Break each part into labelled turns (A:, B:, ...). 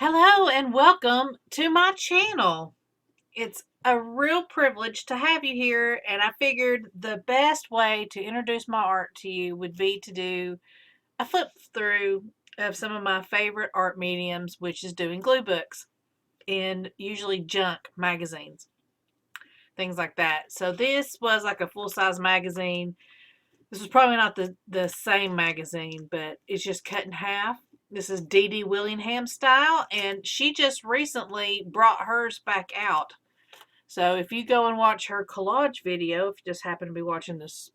A: Hello and welcome to my channel. It's a real privilege to have you here, and I figured the best way to introduce my art to you would be to do a flip through of some of my favorite art mediums, which is doing glue books and usually junk magazines, things like that. So this was like a full-size magazine. This was probably not the same magazine, but it's just cut in half. This is Dee Dee Willingham style, and she just recently brought hers back out. So if you go and watch her collage video, if you just happen to be watching this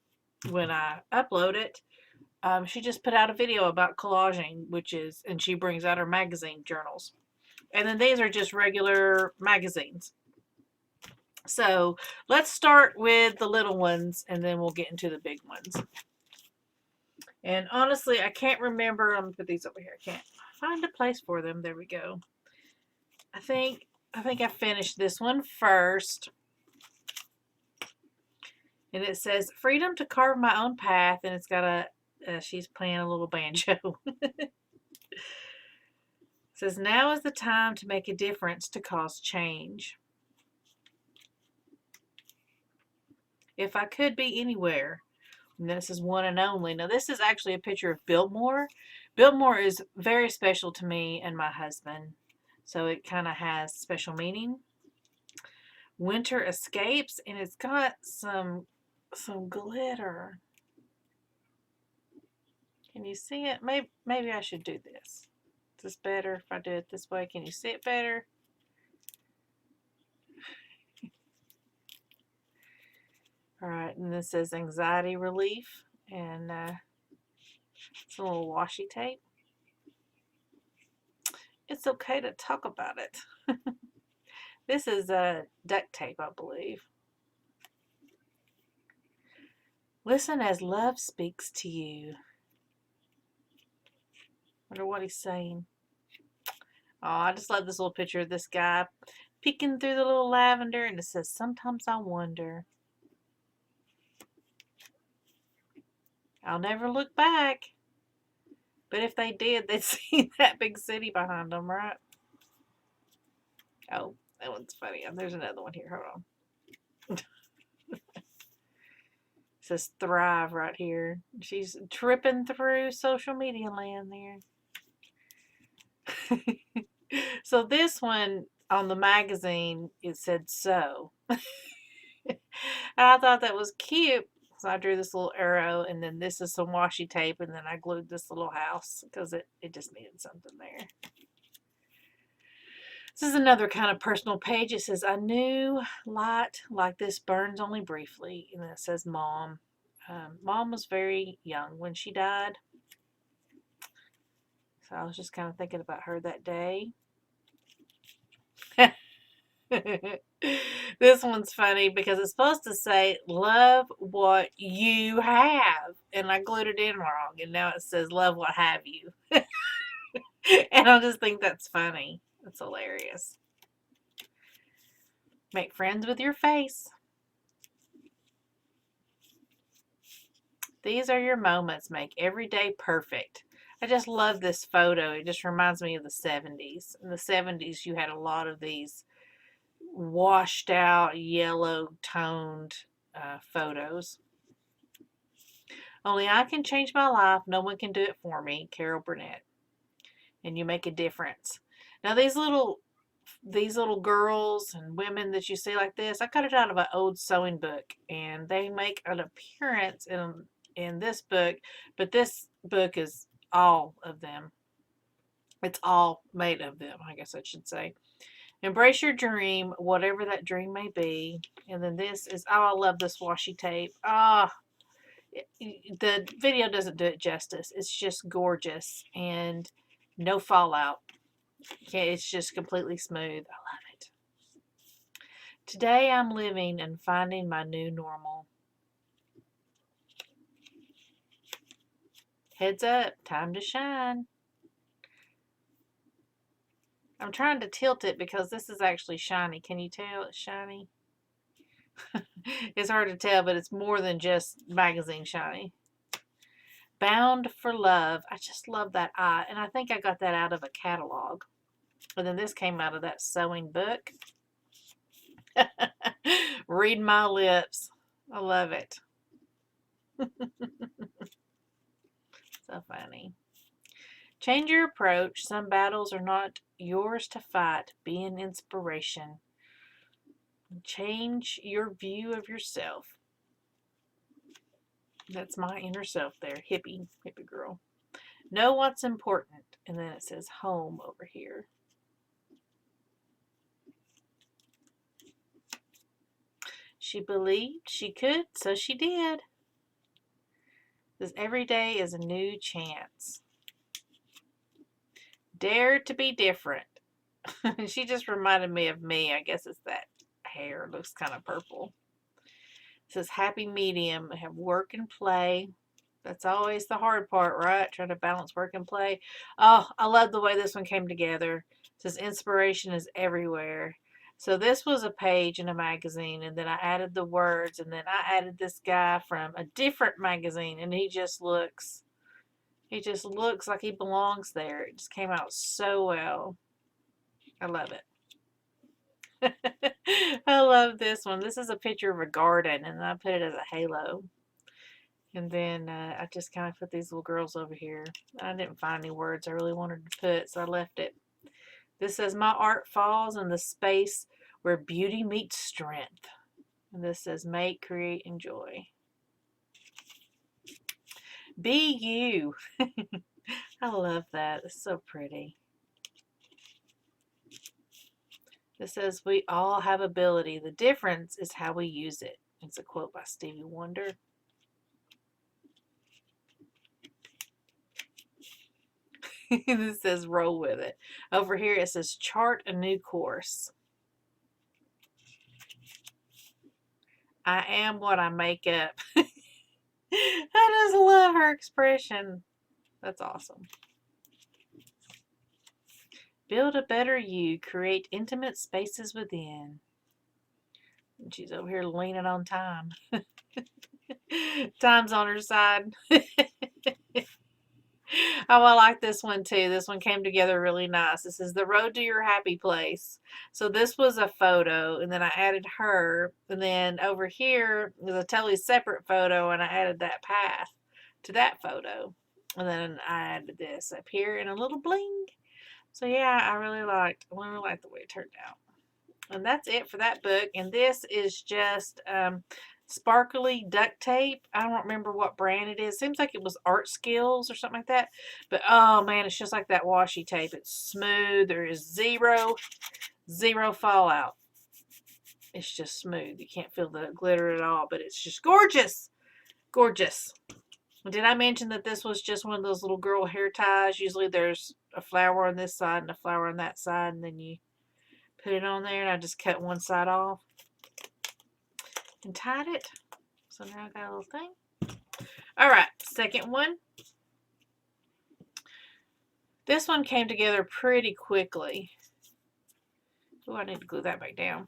A: when I upload it, she just put out a video about collaging, and she brings out her magazine journals. And then these are just regular magazines. So let's start with the little ones, and then we'll get into the big ones. And honestly, I can't remember. I'm going to put these over here. I can't find a place for them. There we go. I think I finished this one first. And it says, freedom to carve my own path. And it's got she's playing a little banjo. It says, now is the time to make a difference, to cause change. If I could be anywhere. And this is one and only. Now, this is actually a picture of Biltmore. Biltmore is very special to me and my husband. So it kind of has special meaning. Winter escapes, and it's got some glitter. Can you see it? Maybe I should do this. Is this better if I do it this way? Can you see it better? All right, and this says anxiety relief, and it's a little washi tape. It's okay to talk about it. This is duct tape, I believe. Listen as love speaks to you. Wonder what he's saying. Oh, I just love this little picture of this guy peeking through the little lavender, and it says, sometimes I wonder. I'll never look back. But if they did, they'd see that big city behind them, right? Oh, that one's funny. There's another one here. Hold on. It says thrive right here. She's tripping through social media land there. So this one on the magazine, it said so. And I thought that was cute. So I drew this little arrow, and then this is some washi tape, and then I glued this little house because it just needed something there. This is another kind of personal page. It says, I knew light like this burns only briefly. And then it says mom. Mom was very young when she died. So I was just kind of thinking about her that day. This one's funny because it's supposed to say, love what you have. And I glued it in wrong. And now it says, love what have you. And I just think that's funny. That's hilarious. Make friends with your face. These are your moments. Make every day perfect. I just love this photo. It just reminds me of the 70s. In the 70s, you had a lot of these washed out, yellow toned photos. Only I can change my life. No one can do it for me. Carol Burnett. And you make a difference. Now these little girls and women that you see like this, I cut it out of an old sewing book, and they make an appearance in this book, but this book is all of them. It's all made of them, I guess I should say. Embrace your dream, whatever that dream may be. And then this is, oh, I love this washi tape. The video doesn't do it justice. It's just gorgeous and no fallout. Okay, it's just completely smooth. I love it. Today I'm living and finding my new normal. Heads up, time to shine. I'm trying to tilt it because this is actually shiny. Can you tell it's shiny? It's hard to tell, but it's more than just magazine shiny. Bound for love. I just love that eye. And I think I got that out of a catalog. And then this came out of that sewing book. Read my lips. I love it. So funny. Change your approach. Some battles are not yours to fight. Be an inspiration. Change your view of yourself. That's my inner self there. Hippie girl. Know what's important. And then it says home over here. She believed she could, so she did. This every day is a new chance. Dare to be different. She just reminded me of me. I guess it's that hair. It looks kind of purple. It says happy medium. Have work and play. That's always the hard part, right? Trying to balance work and play. Oh, I love the way this one came together. It says inspiration is everywhere. So this was a page in a magazine, and then I added the words, and then I added this guy from a different magazine, and he just looks like he belongs there. It just came out so well. I love it. I love this one. This is a picture of a garden, and I put it as a halo. And then I just kind of put these little girls over here. I didn't find any words I really wanted to put, so I left it. This says, my art falls in the space where beauty meets strength. And this says, make, create, enjoy. Be you. I love that. It's so pretty. This says, we all have ability. The difference is how we use it. It's a quote by Stevie Wonder. This says, roll with it. Over here it says, chart a new course. I am what I make up. I just love her expression. That's awesome. Build a better you. Create intimate spaces within. And she's over here leaning on time. Time's on her side. Oh, I like this one too. This one came together really nice. This is the road to your happy place. So this was a photo, and then I added her, and then over here is a totally separate photo, and I added that path to that photo, and then I added this up here in a little bling. So yeah, I really liked the way it turned out. And that's it for that book. And this is just sparkly duct tape. I don't remember what brand it is. Seems like it was Art Skills or something like that. But oh man, it's just like that washi tape. It's smooth. There is zero fallout. It's just smooth. You can't feel the glitter at all, but it's just gorgeous. Gorgeous. Did I mention that this was just one of those little girl hair ties? Usually there's a flower on this side and a flower on that side, and then you put it on there, and I just cut one side off and tied it. So now I got a little thing. All right, second one. This one came together pretty quickly. Oh, I need to glue that back down.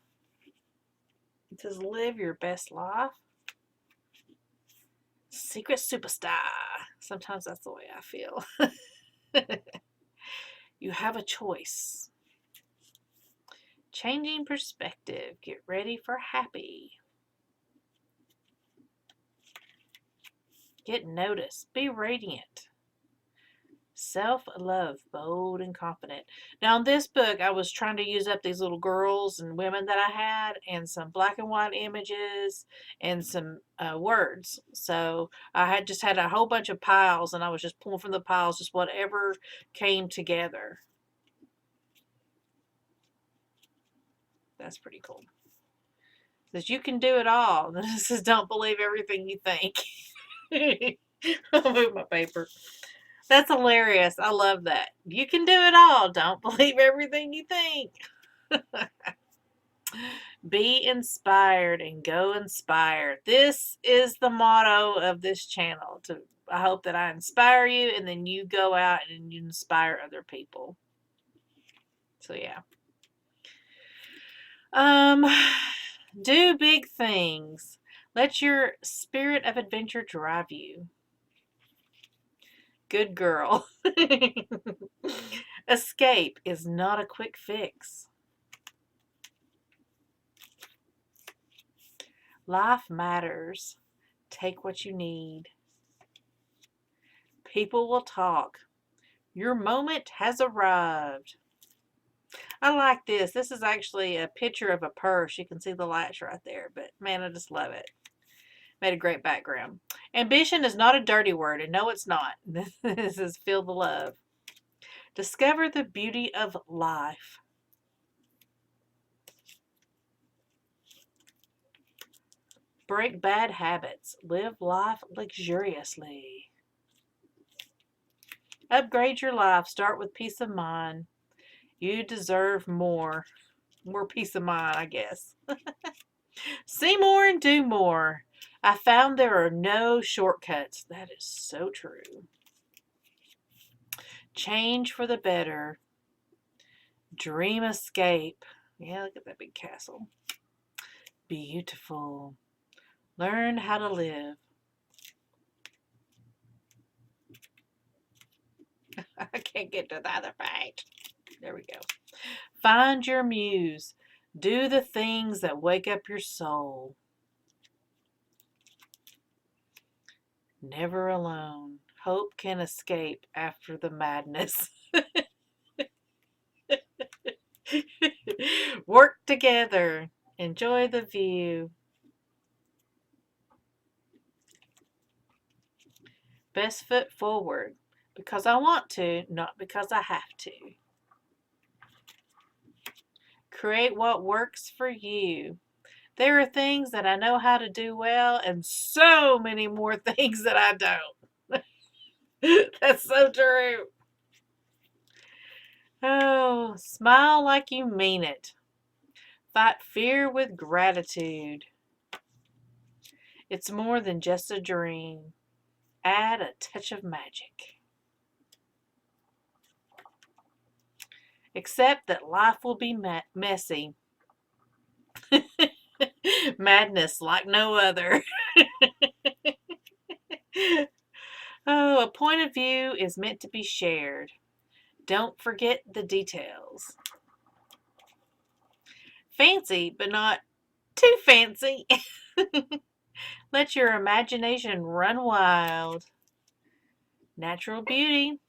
A: It says, live your best life. Secret superstar. Sometimes that's the way I feel. You have a choice. Changing perspective. Get ready for happy. Get noticed. Be radiant. Self-love. Bold and confident. Now in this book, I was trying to use up these little girls and women that I had, and some black and white images and some words. So I had just had a whole bunch of piles, and I was just pulling from the piles just whatever came together. That's pretty cool. It says you can do it all. This says don't believe everything you think. I'll move my paper. That's hilarious. I love that. You can do it all. Don't believe everything you think. Be inspired and go inspired. This is the motto of this channel. I hope that I inspire you, and then you go out and you inspire other people. So yeah. Do big things. Let your spirit of adventure drive you. Good girl. Escape is not a quick fix. Life matters. Take what you need. People will talk. Your moment has arrived. I like this. This is actually a picture of a purse. You can see the lights right there, but man, I just love it. Made a great background. Ambition is not a dirty word, and no, it's not. This is feel the love. Discover the beauty of life. Break bad habits. Live life luxuriously. Upgrade your life. Start with peace of mind. You deserve more. More peace of mind, I guess. See more and do more. I found there are no shortcuts. That is so true. Change for the better. Dream escape. Yeah, look at that big castle. Beautiful. Learn how to live. I can't get to the other page. There we go. Find your muse. Do the things that wake up your soul. Never alone. Hope can escape after the madness. Work together. Enjoy the view. Best foot forward. Because I want to, not because I have to. Create what works for you. There are things that I know how to do well, and so many more things that I don't. That's so true. Oh, smile like you mean it. Fight fear with gratitude. It's more than just a dream. Add a touch of magic. Accept that life will be messy. Madness like no other. Oh, a point of view is meant to be shared. Don't forget the details. Fancy, but not too fancy. Let your imagination run wild. Natural beauty.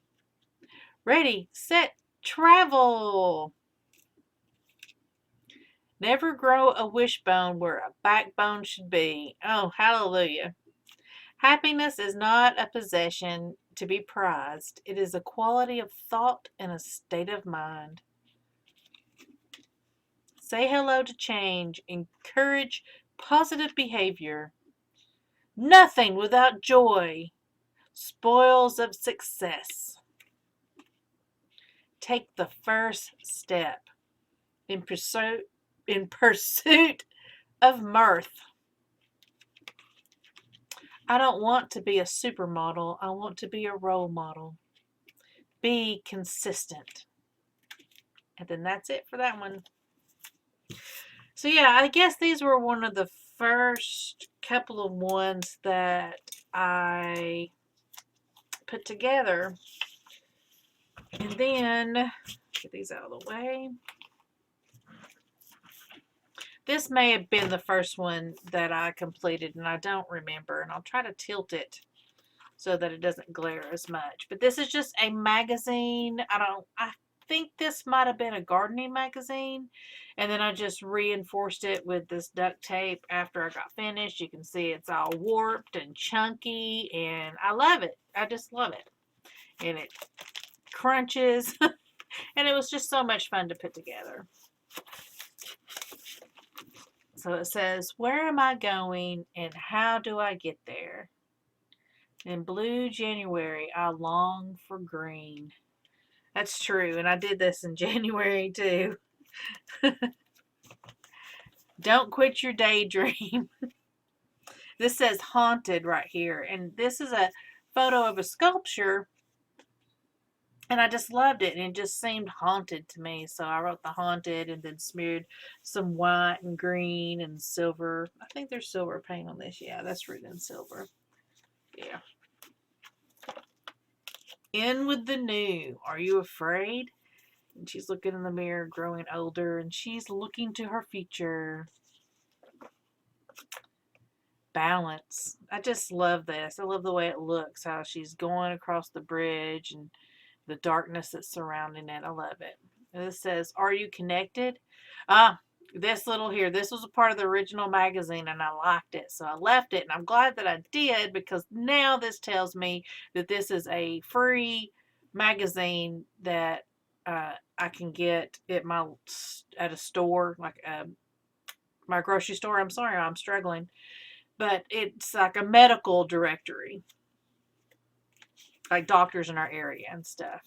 A: Ready, set, travel. Never grow a wishbone where a backbone should be. Oh, hallelujah. Happiness is not a possession to be prized. It is a quality of thought and a state of mind. Say hello to change. Encourage positive behavior. Nothing without joy. Spoils of success. Take the first step in pursuit of mirth. I don't want to be a supermodel. I want to be a role model. Be consistent. And then that's it for that one. So yeah, I guess these were one of the first couple of ones that I put together. And then, get these out of the way. This may have been the first one that I completed, and I don't remember. And I'll try to tilt it so that it doesn't glare as much. But this is just a magazine. I think this might have been a gardening magazine. And then I just reinforced it with this duct tape after I got finished. You can see it's all warped and chunky, and I love it. I just love it. And it crunches. And it was just so much fun to put together. So it says, where am I going and how do I get there? In blue January, I long for green. That's true, and I did this in January too. Don't quit your daydream. This says haunted right here, and this is a photo of a sculpture, and I just loved it, and it just seemed haunted to me. So I wrote the haunted and then smeared some white and green and silver. I think there's silver paint on this. Yeah, that's written in silver. Yeah. In with the new. Are you afraid? And she's looking in the mirror, growing older, and she's looking to her future. Balance. I just love this. I love the way it looks, how she's going across the bridge and the darkness that's surrounding it. I love it. And this says, are you connected? Ah, this little here, this was a part of the original magazine and I liked it. So I left it and I'm glad that I did because now this tells me that this is a free magazine that I can get at a store, like my grocery store. I'm sorry, I'm struggling. But it's like a medical directory, like doctors in our area and stuff.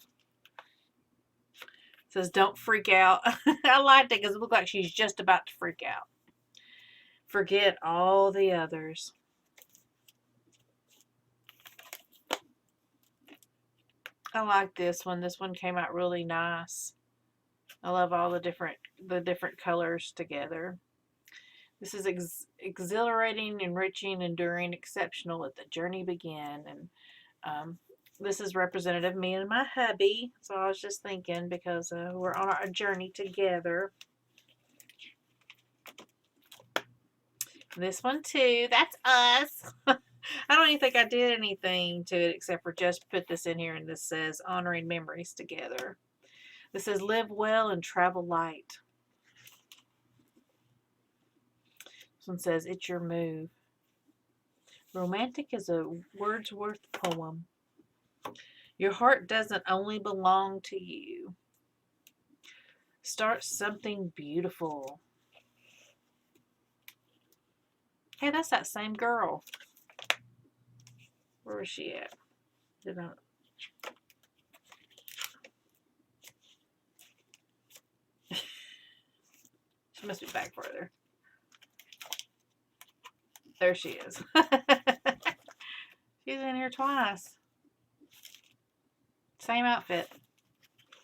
A: It says, don't freak out. I liked it because it looked like she's just about to freak out. Forget all the others. I like this one. This one came out really nice. I love all the different colors together. This is exhilarating, enriching, enduring, exceptional. Let the journey begin. And this is representative of me and my hubby. So I was just thinking because we're on our journey together. This one too. That's us. I don't even think I did anything to it except for just put this in here, and this says honoring memories together. This says live well and travel light. This one says it's your move. Romantic is a Wordsworth poem. Your heart doesn't only belong to you. Start something beautiful. Hey, that's that same girl. Where is she at? She must be back further. There she is. She's in here twice. Same outfit.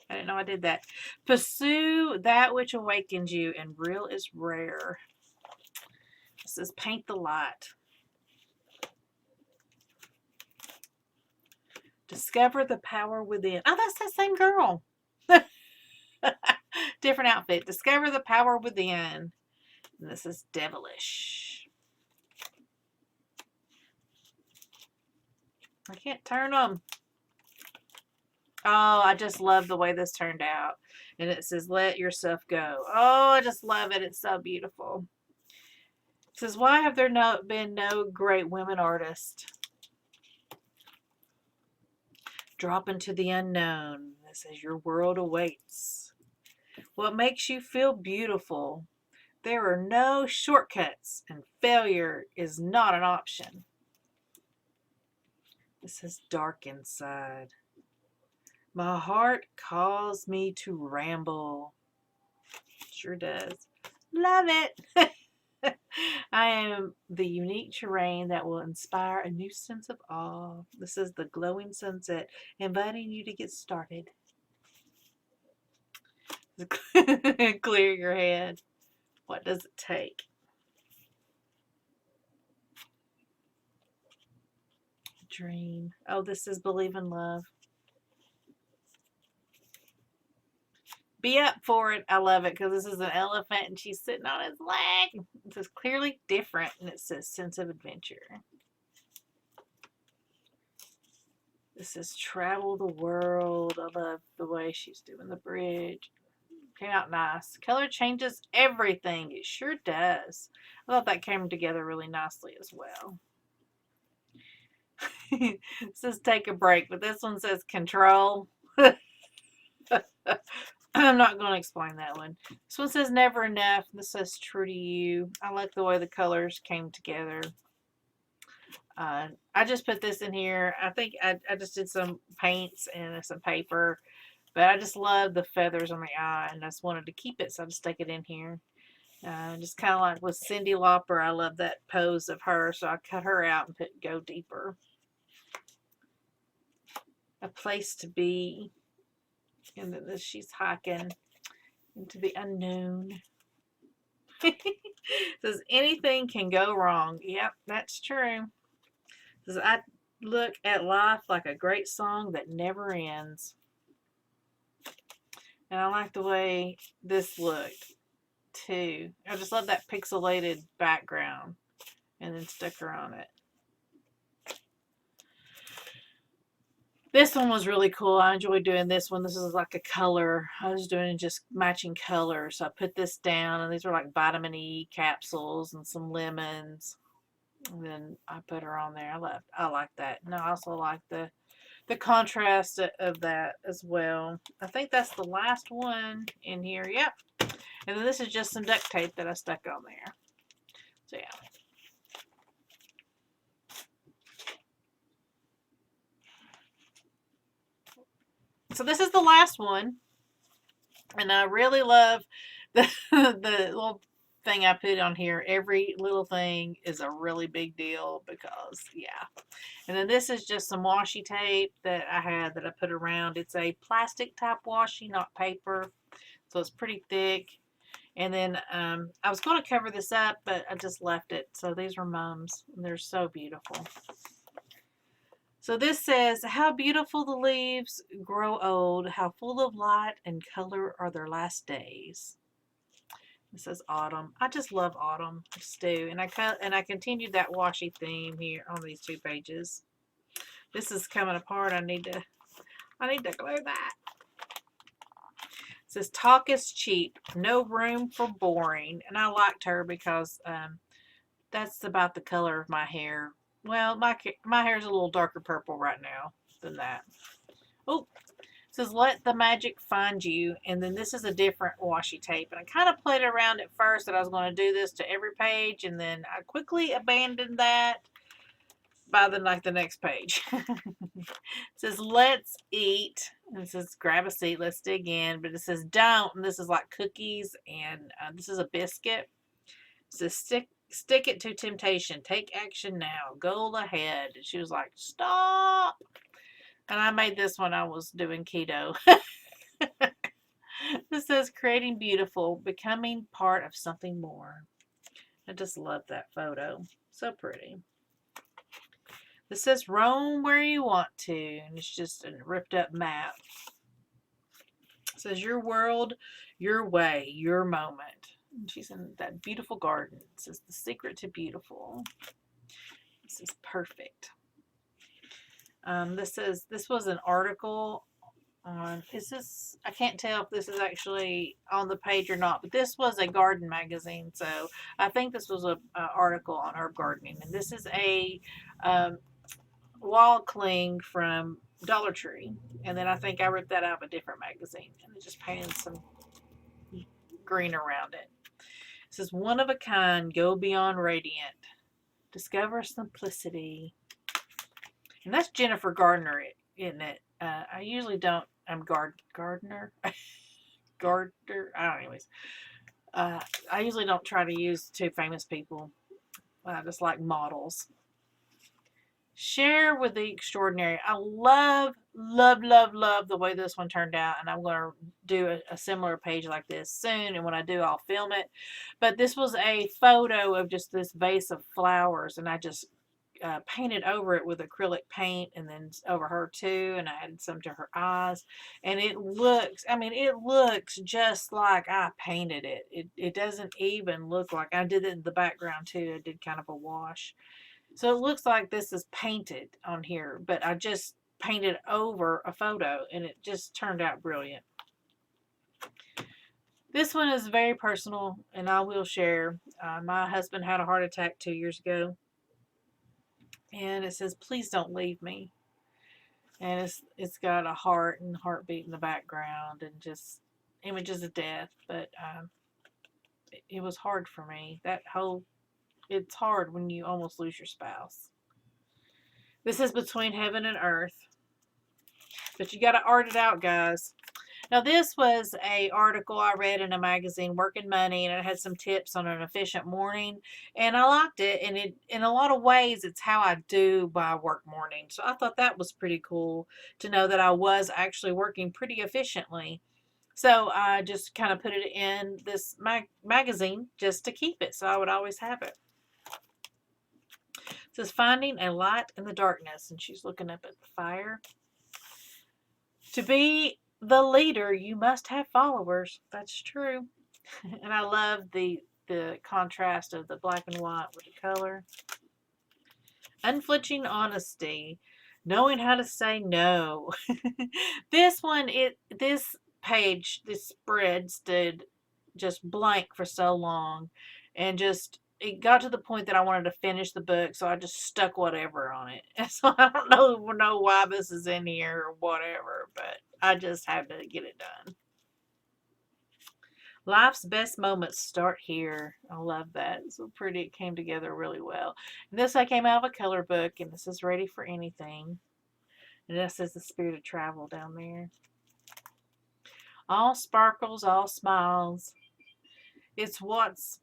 A: I didn't know I did that. Pursue that which awakens you, and real is rare. It says paint the light. Discover the power within. Oh, that's that same girl. Different outfit. Discover the power within. And this is devilish. I can't turn them. Oh, I just love the way this turned out. And it says, let yourself go. Oh, I just love it. It's so beautiful. It says, why have there been no great women artists? Drop into the unknown. It says, your world awaits. What makes you feel beautiful? There are no shortcuts, and failure is not an option. It says, dark inside. My heart calls me to ramble. Sure does. Love it. I am the unique terrain that will inspire a new sense of awe. This is the glowing sunset, inviting you to get started. Clear your head. What does it take? Dream. Oh, this is believe in love. Be up for it. I love it because this is an elephant and she's sitting on his leg. This is clearly different, and it says sense of adventure. This says travel the world. I love the way she's doing the bridge. Came out nice. Color changes everything. It sure does. I thought that came together really nicely as well. It says take a break, but this one says control. I'm not going to explain that one. This one says never enough. This says true to you. I like the way the colors came together. I just put this in here. I think I just did some paints and some paper. But I just love the feathers on the eye, and I just wanted to keep it, so I just stuck it in here. Just kind of like with Cyndi Lauper, I love that pose of her, so I cut her out and put Go Deeper. A place to be. And then she's hiking into the unknown. Says anything can go wrong. Yep, that's true. Says look at life like a great song that never ends. And I like the way this looked too. I just love that pixelated background and then sticker on it. This one was really cool. I enjoyed doing this one. This is like a color. I was doing just matching colors. So I put this down, and these were like vitamin E capsules and some lemons. And then I put her on there. I like that. And I also like the contrast of that as well. I think that's the last one in here. Yep. And then this is just some duct tape that I stuck on there. So yeah. So this is the last one. And I really love the the little thing I put on here. Every little thing is a really big deal because, yeah. And then this is just some washi tape that I had that I put around. It's a plastic type washi, not paper. So it's pretty thick. And then I was going to cover this up, but I just left it. So these are mums, and they're so beautiful. So this says, how beautiful the leaves grow old, how full of light and color are their last days. This says autumn. I just love autumn. I just do. And I continued that washi theme here on these 2 pages. This is coming apart. I need to glue that. It says talk is cheap, no room for boring. And I liked her because that's about the color of my hair. Well, my hair is a little darker purple right now than that. Oh, it says let the magic find you. And then this is a different washi tape. And I kind of played around at first that I was going to do this to every page. And then I quickly abandoned that by the next page. It says let's eat. And it says grab a seat, let's dig in. But it says don't. And this is like cookies. And this is a biscuit. It says stick it to temptation. Take action now. Go ahead. And she was like, stop. And I made this when I was doing keto. This says creating beautiful, becoming part of something more. I just love that photo. So pretty. This says roam where you want to. And it's just a ripped up map. It says your world, your way, your moment. And she's in that beautiful garden. It says the secret to beautiful. This is perfect. This was an article on, I can't tell if this is actually on the page or not, but this was a garden magazine. So I think this was an article on herb gardening. And this is a wall cling from Dollar Tree. And then I think I ripped that out of a different magazine and I just painted some green around it. It says one of a kind, go beyond radiant. Discover simplicity. And that's Jennifer Gardner, isn't it? I usually don't. I'm Gardner. Gardner. I don't know. Anyways. I usually don't try to use 2 famous people. I just like models. Share with the extraordinary. I love the way this one turned out. And I'm going to do a similar page like this soon. And when I do, I'll film it. But this was a photo of just this vase of flowers. And I just painted over it with acrylic paint and then over her too, and I added some to her eyes, and it looks just like I painted it. It doesn't even look like I did it in the background too. I did kind of a wash, so it looks like this is painted on here, but I just painted over a photo and it just turned out brilliant. This one is very personal and I will share. My husband had a heart attack 2 years ago. And it says, please don't leave me. And it's got a heart and heartbeat in the background and just images of death. But it was hard for me. It's hard when you almost lose your spouse. This is between heaven and earth. But you got to art it out, guys. Now, this was an article I read in a magazine, Working Money, and it had some tips on an efficient morning, and I liked it, and in a lot of ways, it's how I do my work morning. So I thought that was pretty cool to know that I was actually working pretty efficiently. So I just kind of put it in this magazine just to keep it, so I would always have it. It says, finding a light in the darkness. And she's looking up at the fire. To be the leader, you must have followers. That's true. And I love the contrast of the black and white with the color. Unflinching honesty, knowing how to say no. This one, this page, this spread stood just blank for so long, and just it got to the point that I wanted to finish the book, so I just stuck whatever on it. And so I don't know why this is in here or whatever, but I just had to get it done. Life's best moments start here. I love that. It's so pretty. It came together really well. And this I came out of a color book, and this is Ready for Anything. And this says The Spirit of Travel down there. All sparkles, all smiles. It's what's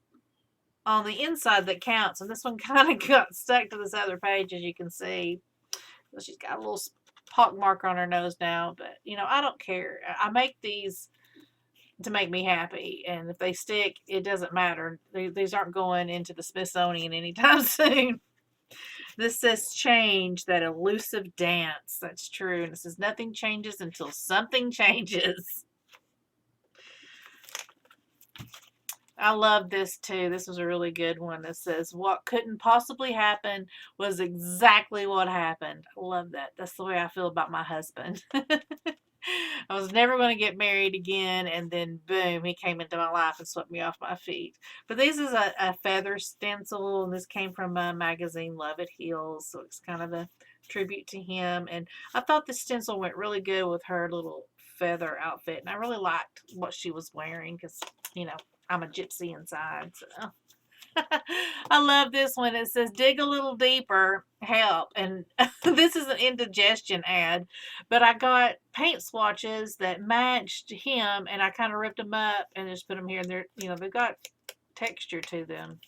A: on the inside that counts. And this one kind of got stuck to this other page, as you can see. So she's got a little pock mark on her nose now. But, you know, I don't care. I make these to make me happy, and if they stick, it doesn't matter. These aren't going into the Smithsonian anytime soon. This says change, that elusive dance. That's true. And it says nothing changes until something changes. I love this too. This was a really good one. That says what couldn't possibly happen was exactly what happened. I love that. That's the way I feel about my husband. I was never going to get married again, and then boom, he came into my life and swept me off my feet. But this is a feather stencil, and this came from a magazine, Love It Heals, so it's kind of a tribute to him. And I thought the stencil went really good with her little feather outfit, and I really liked what she was wearing because, you know, I'm a gypsy inside, so. I love this one. It says, dig a little deeper, help. And this is an indigestion ad, but I got paint swatches that matched him, and I kind of ripped them up and just put them here. And they're, you know, they've got texture to them.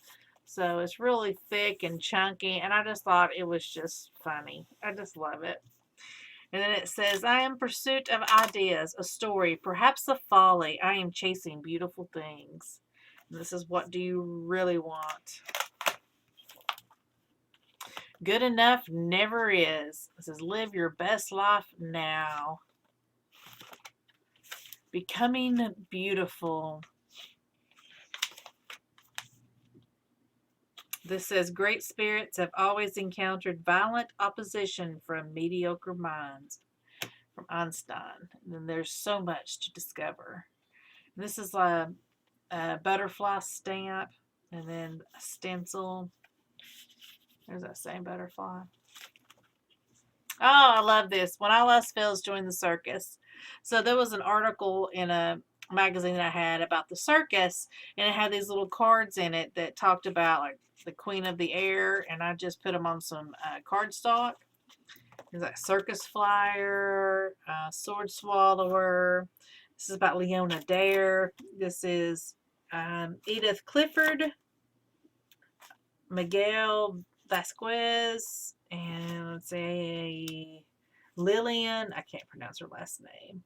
A: So it's really thick and chunky, and I just thought it was just funny. I just love it. And then it says, I am in pursuit of ideas, a story, perhaps a folly. I am chasing beautiful things. This is what do you really want? Good enough never is. It says live your best life now. Becoming beautiful. This says great spirits have always encountered violent opposition from mediocre minds. From Einstein. And then there's so much to discover. And this is a butterfly stamp, and then a stencil. There's that same butterfly. Oh, I love this. When I Lost Phils joined the circus. So there was an article in a magazine that I had about the circus, and it had these little cards in it that talked about like the Queen of the Air, and I just put them on some cardstock. There's that circus flyer, sword swallower. This is about Leona Dare. This is Edith Clifford, Miguel Vasquez, and let's say Lillian. I can't pronounce her last name.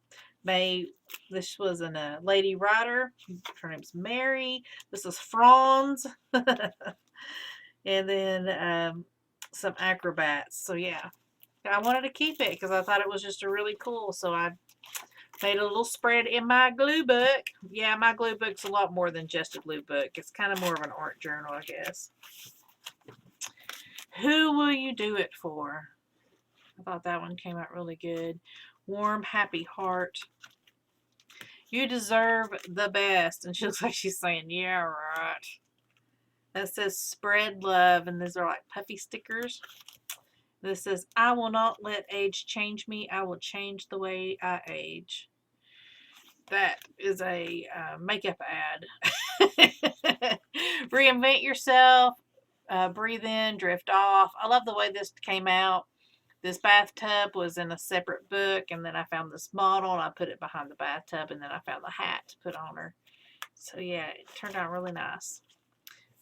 A: This was a lady writer. Her name's Mary. This is Franz. And then some acrobats. So yeah, I wanted to keep it because I thought it was just a really cool. So I made a little spread in my glue book. Yeah, my glue book's a lot more than just a glue book. It's kind of more of an art journal, I guess. Who will you do it for? I thought that one came out really good. Warm, happy heart. You deserve the best. And she looks like she's saying, yeah, right. That says spread love, and these are like puffy stickers. This says, I will not let age change me. I will change the way I age. That is a makeup ad. Reinvent yourself. Breathe in, drift off. I love the way this came out. This bathtub was in a separate book, and then I found this model, and I put it behind the bathtub, and then I found the hat to put on her. So yeah, it turned out really nice.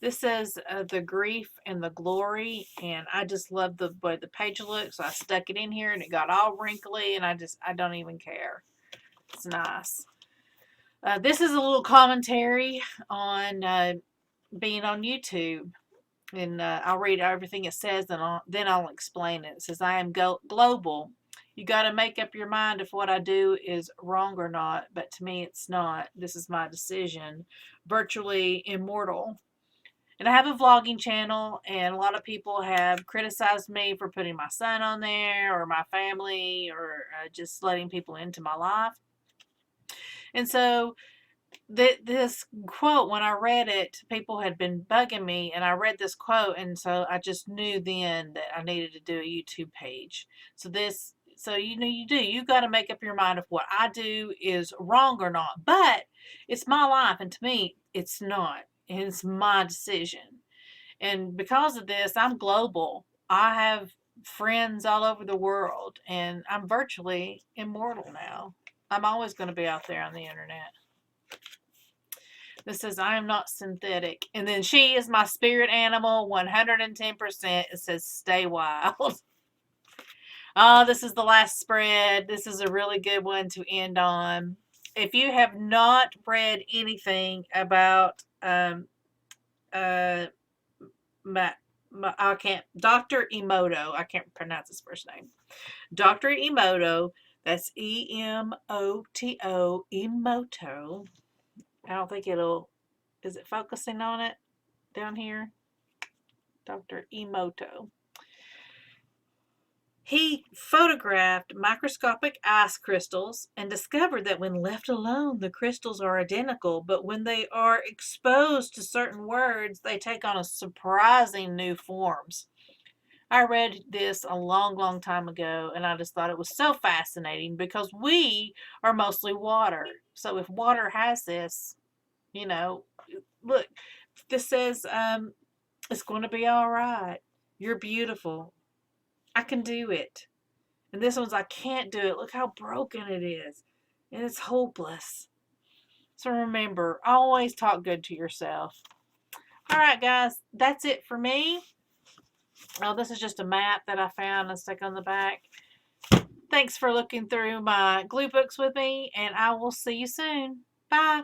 A: This says the grief and the glory, and I just love the way the page looks. So I stuck it in here, and it got all wrinkly, and I don't even care. It's nice. This is a little commentary on being on YouTube. And I'll read everything it says, and then I'll explain it. It says, I am global. You got to make up your mind if what I do is wrong or not, but to me it's not. This is my decision. Virtually immortal. And I have a vlogging channel, and a lot of people have criticized me for putting my son on there, or my family, or just letting people into my life. And so this quote, when I read it, people had been bugging me, and I read this quote, and so I just knew then that I needed to do a YouTube page. So you got to make up your mind if what I do is wrong or not. But it's my life, and to me, it's not. And it's my decision. And because of this, I'm global. I have friends all over the world, and I'm virtually immortal now. I'm always going to be out there on the internet. This says, I am not synthetic. And then she is my spirit animal, 110%. It says, stay wild. Oh, this is the last spread. This is a really good one to end on. If you have not read anything about Dr. Emoto, I can't pronounce his first name. Dr. Emoto, that's Emoto, Emoto. I don't think is it focusing on it down here? Dr. Emoto. He photographed microscopic ice crystals and discovered that when left alone, the crystals are identical, but when they are exposed to certain words, they take on a surprising new forms. I read this a long, long time ago, and I just thought it was so fascinating because we are mostly water. So if water has this, look, this says, it's going to be all right. You're beautiful. I can do it. And this one's, I can't do it. Look how broken it is. And it's hopeless. So remember, always talk good to yourself. All right, guys, that's it for me. Oh, this is just a map that I found and stuck on the back. Thanks for looking through my glue books with me, and I will see you soon. Bye.